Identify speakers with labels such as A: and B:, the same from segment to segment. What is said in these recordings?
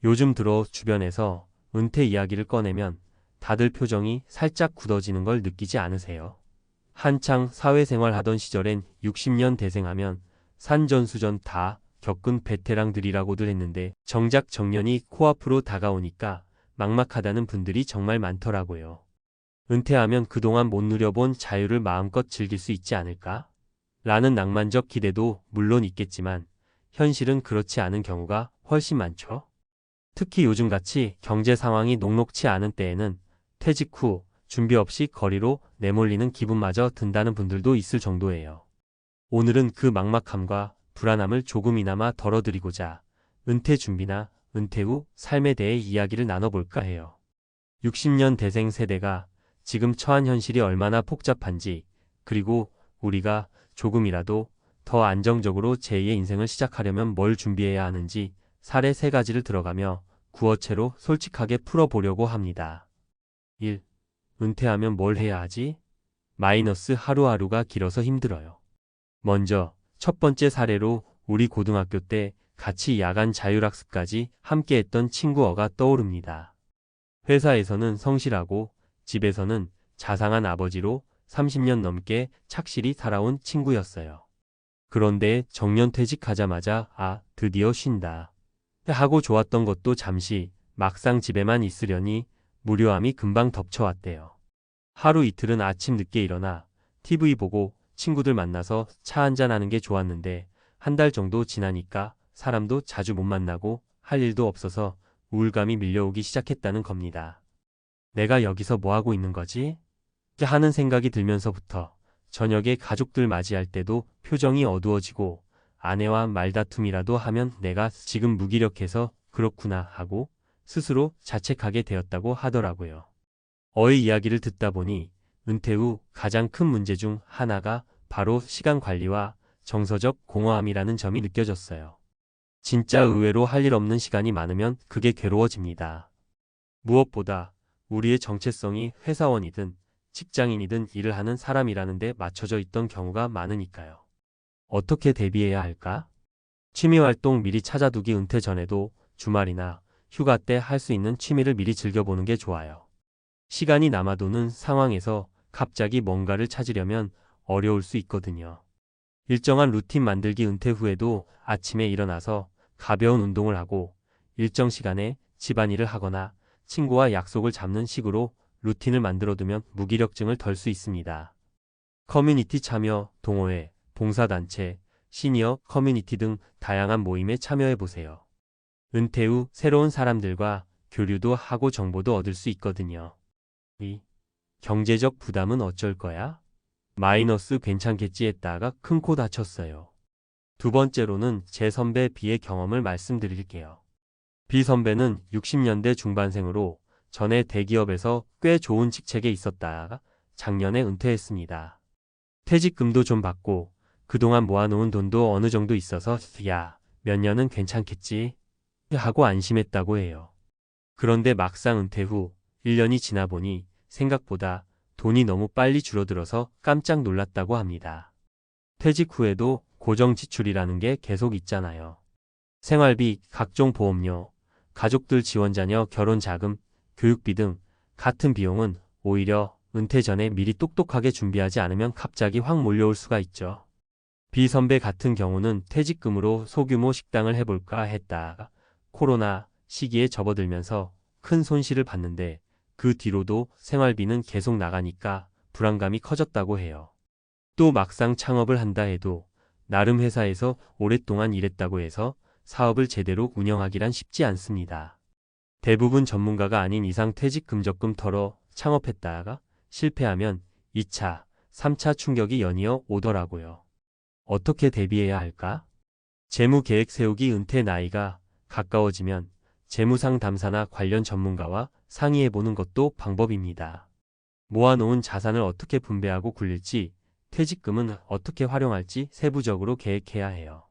A: 요즘 들어 주변에서 은퇴 이야기를 꺼내면 다들 표정이 살짝 굳어지는 걸 느끼지 않으세요? 한창 사회생활 하던 시절엔 60년 대생하면 산전수전 다 겪은 베테랑들이라고들 했는데 정작 정년이 코앞으로 다가오니까 막막하다는 분들이 정말 많더라고요. 은퇴하면 그동안 못 누려본 자유를 마음껏 즐길 수 있지 않을까? 라는 낭만적 기대도 물론 있겠지만 현실은 그렇지 않은 경우가 훨씬 많죠. 특히 요즘같이 경제 상황이 녹록치 않은 때에는 퇴직 후 준비 없이 거리로 내몰리는 기분마저 든다는 분들도 있을 정도예요. 오늘은 그 막막함과 불안함을 조금이나마 덜어드리고자 은퇴 준비나 은퇴 후 삶에 대해 이야기를 나눠볼까 해요. 60년 대생 세대가 지금 처한 현실이 얼마나 복잡한지, 그리고 우리가 조금이라도 더 안정적으로 제2의 인생을 시작하려면 뭘 준비해야 하는지 사례 3가지를 들어가며 구어체로 솔직하게 풀어보려고 합니다. 1. 은퇴하면 뭘 해야 하지? 마이너스 하루하루가 길어서 힘들어요. 먼저 첫 번째 사례로 우리 고등학교 때 같이 야간 자율학습까지 함께했던 친구 어가 떠오릅니다. 회사에서는 성실하고 집에서는 자상한 아버지로 30년 넘게 착실히 살아온 친구였어요. 그런데 정년퇴직하자마자 드디어 쉰다 하고 좋았던 것도 잠시, 막상 집에만 있으려니 무료함이 금방 덮쳐왔대요. 하루 이틀은 아침 늦게 일어나 TV 보고 친구들 만나서 차 한잔하는 게 좋았는데 한 달 정도 지나니까 사람도 자주 못 만나고 할 일도 없어서 우울감이 밀려오기 시작했다는 겁니다. 내가 여기서 뭐 하고 있는 거지? 하는 생각이 들면서부터 저녁에 가족들 맞이할 때도 표정이 어두워지고 아내와 말다툼이라도 하면 내가 지금 무기력해서 그렇구나 하고 스스로 자책하게 되었다고 하더라고요. 어의 이야기를 듣다 보니 은퇴 후 가장 큰 문제 중 하나가 바로 시간 관리와 정서적 공허함이라는 점이 느껴졌어요. 진짜 의외로 할 일 없는 시간이 많으면 그게 괴로워집니다. 무엇보다 우리의 정체성이 회사원이든 직장인이든 일을 하는 사람이라는 데 맞춰져 있던 경우가 많으니까요. 어떻게 대비해야 할까? 취미활동 미리 찾아두기. 은퇴 전에도 주말이나 휴가 때 할 수 있는 취미를 미리 즐겨보는 게 좋아요. 시간이 남아도는 상황에서 갑자기 뭔가를 찾으려면 어려울 수 있거든요. 일정한 루틴 만들기. 은퇴 후에도 아침에 일어나서 가벼운 운동을 하고 일정 시간에 집안일을 하거나 친구와 약속을 잡는 식으로 루틴을 만들어두면 무기력증을 덜 수 있습니다. 커뮤니티 참여, 동호회, 봉사단체, 시니어 커뮤니티 등 다양한 모임에 참여해보세요. 은퇴 후 새로운 사람들과 교류도 하고 정보도 얻을 수 있거든요. 2. 경제적 부담은 어쩔 거야? 마이너스 괜찮겠지 했다가 큰 코 다쳤어요. 두 번째로는 제 선배 B의 경험을 말씀드릴게요. B 선배는 60년대 중반생으로 전에 대기업에서 꽤 좋은 직책에 있었다가 작년에 은퇴했습니다. 퇴직금도 좀 받고 그동안 모아놓은 돈도 어느 정도 있어서 몇 년은 괜찮겠지 하고 안심했다고 해요. 그런데 막상 은퇴 후 1년이 지나 보니 생각보다 돈이 너무 빨리 줄어들어서 깜짝 놀랐다고 합니다. 퇴직 후에도 고정 지출이라는 게 계속 있잖아요. 생활비, 각종 보험료, 가족들 지원 자녀 결혼 자금, 교육비 등 같은 비용은 오히려 은퇴 전에 미리 똑똑하게 준비하지 않으면 갑자기 확 몰려올 수가 있죠. B 선배 같은 경우는 퇴직금으로 소규모 식당을 해볼까 했다가 코로나 시기에 접어들면서 큰 손실을 봤는데 그 뒤로도 생활비는 계속 나가니까 불안감이 커졌다고 해요. 또 막상 창업을 한다 해도 나름 회사에서 오랫동안 일했다고 해서 사업을 제대로 운영하기란 쉽지 않습니다. 대부분 전문가가 아닌 이상 퇴직금 적금 털어 창업했다가 실패하면 2차, 3차 충격이 연이어 오더라고요. 어떻게 대비해야 할까? 재무 계획 세우기. 은퇴 나이가 가까워지면 재무상담사나 관련 전문가와 상의해보는 것도 방법입니다. 모아놓은 자산을 어떻게 분배하고 굴릴지, 퇴직금은 어떻게 활용할지 세부적으로 계획해야 해요.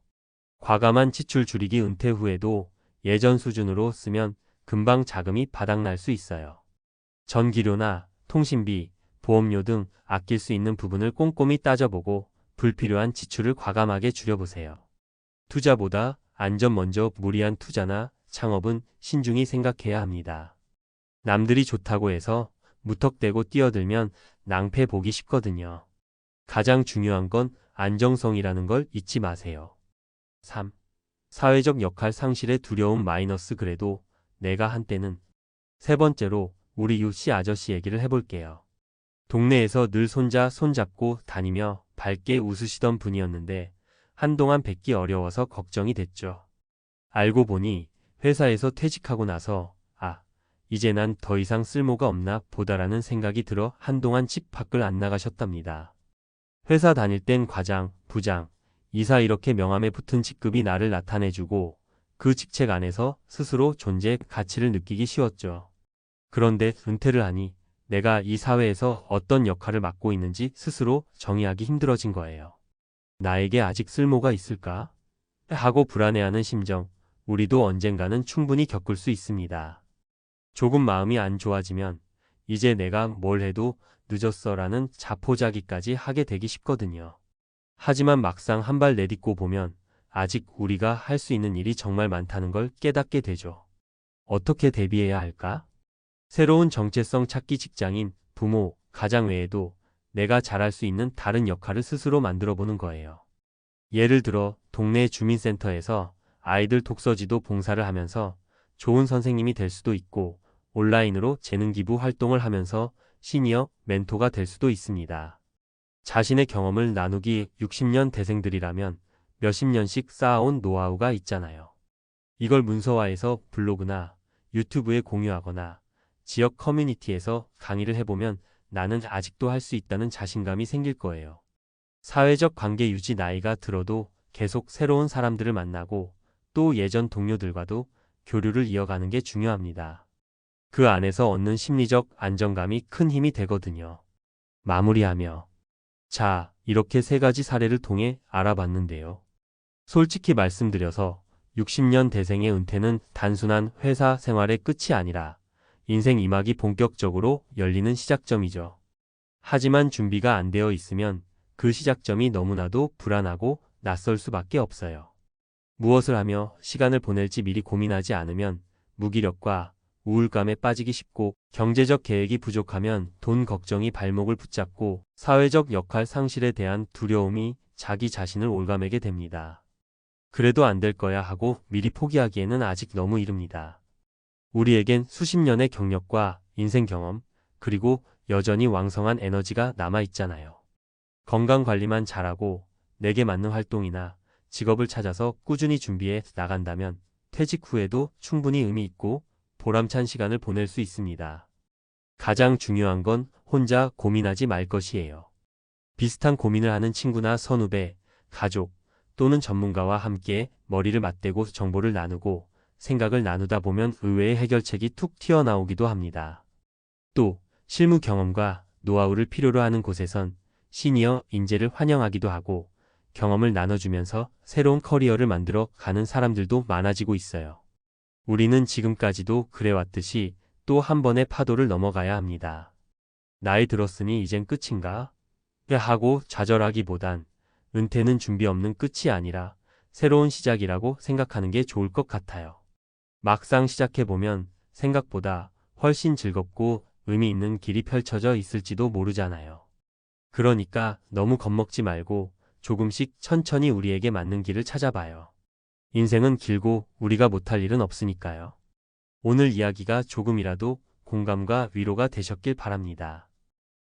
A: 과감한 지출 줄이기. 은퇴 후에도 예전 수준으로 쓰면 금방 자금이 바닥날 수 있어요. 전기료나 통신비, 보험료 등 아낄 수 있는 부분을 꼼꼼히 따져보고 불필요한 지출을 과감하게 줄여보세요. 투자보다 안전 먼저. 무리한 투자나 창업은 신중히 생각해야 합니다. 남들이 좋다고 해서 무턱대고 뛰어들면 낭패 보기 쉽거든요. 가장 중요한 건 안정성이라는 걸 잊지 마세요. 3. 사회적 역할 상실의 두려움 마이너스 그래도 내가 한때는. 세 번째로 우리 유씨 아저씨 얘기를 해볼게요. 동네에서 늘 손잡고 다니며 밝게 웃으시던 분이었는데 한동안 뵙기 어려워서 걱정이 됐죠. 알고 보니 회사에서 퇴직하고 나서 이제 난 더 이상 쓸모가 없나 보다라는 생각이 들어 한동안 집 밖을 안 나가셨답니다. 회사 다닐 땐 과장, 부장, 이사 이렇게 명함에 붙은 직급이 나를 나타내주고 그 직책 안에서 스스로 존재 가치를 느끼기 쉬웠죠. 그런데 은퇴를 하니 내가 이 사회에서 어떤 역할을 맡고 있는지 스스로 정의하기 힘들어진 거예요. 나에게 아직 쓸모가 있을까? 하고 불안해하는 심정, 우리도 언젠가는 충분히 겪을 수 있습니다. 조금 마음이 안 좋아지면 이제 내가 뭘 해도 늦었어라는 자포자기까지 하게 되기 쉽거든요. 하지만 막상 한 발 내딛고 보면 아직 우리가 할 수 있는 일이 정말 많다는 걸 깨닫게 되죠. 어떻게 대비해야 할까? 새로운 정체성 찾기 직장인, 부모, 가장 외에도 내가 잘할 수 있는 다른 역할을 스스로 만들어 보는 거예요. 예를 들어 동네 주민센터에서 아이들 독서지도 봉사를 하면서 좋은 선생님이 될 수도 있고 온라인으로 재능 기부 활동을 하면서 시니어 멘토가 될 수도 있습니다. 자신의 경험을 나누기 60년 대생들이라면 몇십 년씩 쌓아온 노하우가 있잖아요. 이걸 문서화해서 블로그나 유튜브에 공유하거나 지역 커뮤니티에서 강의를 해보면 나는 아직도 할 수 있다는 자신감이 생길 거예요. 사회적 관계 유지 나이가 들어도 계속 새로운 사람들을 만나고 또 예전 동료들과도 교류를 이어가는 게 중요합니다. 그 안에서 얻는 심리적 안정감이 큰 힘이 되거든요. 마무리하며 자, 이렇게 세 가지 사례를 통해 알아봤는데요. 솔직히 말씀드려서 60년 대생의 은퇴는 단순한 회사 생활의 끝이 아니라 인생 2막이 본격적으로 열리는 시작점이죠. 하지만 준비가 안 되어 있으면 그 시작점이 너무나도 불안하고 낯설 수밖에 없어요. 무엇을 하며 시간을 보낼지 미리 고민하지 않으면 무기력과 우울감에 빠지기 쉽고 경제적 계획이 부족하면 돈 걱정이 발목을 붙잡고 사회적 역할 상실에 대한 두려움이 자기 자신을 올가매게 됩니다. 그래도 안 될 거야 하고 미리 포기하기에는 아직 너무 이릅니다. 우리에겐 수십 년의 경력과 인생 경험, 그리고 여전히 왕성한 에너지가 남아있잖아요. 건강 관리만 잘하고 내게 맞는 활동이나 직업을 찾아서 꾸준히 준비해 나간다면 퇴직 후에도 충분히 의미 있고 보람찬 시간을 보낼 수 있습니다. 가장 중요한 건 혼자 고민하지 말 것이에요. 비슷한 고민을 하는 친구나 선후배, 가족 또는 전문가와 함께 머리를 맞대고 정보를 나누고 생각을 나누다 보면 의외의 해결책이 툭 튀어나오기도 합니다. 또 실무 경험과 노하우를 필요로 하는 곳에선 시니어 인재를 환영하기도 하고 경험을 나눠주면서 새로운 커리어를 만들어 가는 사람들도 많아지고 있어요. 우리는 지금까지도 그래왔듯이 또 한 번의 파도를 넘어가야 합니다. 나이 들었으니 이젠 끝인가? 하고 좌절하기보단 은퇴는 준비 없는 끝이 아니라 새로운 시작이라고 생각하는 게 좋을 것 같아요. 막상 시작해보면 생각보다 훨씬 즐겁고 의미 있는 길이 펼쳐져 있을지도 모르잖아요. 그러니까 너무 겁먹지 말고 조금씩 천천히 우리에게 맞는 길을 찾아봐요. 인생은 길고 우리가 못할 일은 없으니까요. 오늘 이야기가 조금이라도 공감과 위로가 되셨길 바랍니다.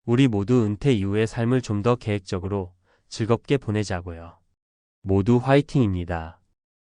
A: 우리 모두 은퇴 이후의 삶을 좀 더 계획적으로 즐겁게 보내자고요. 모두 화이팅입니다.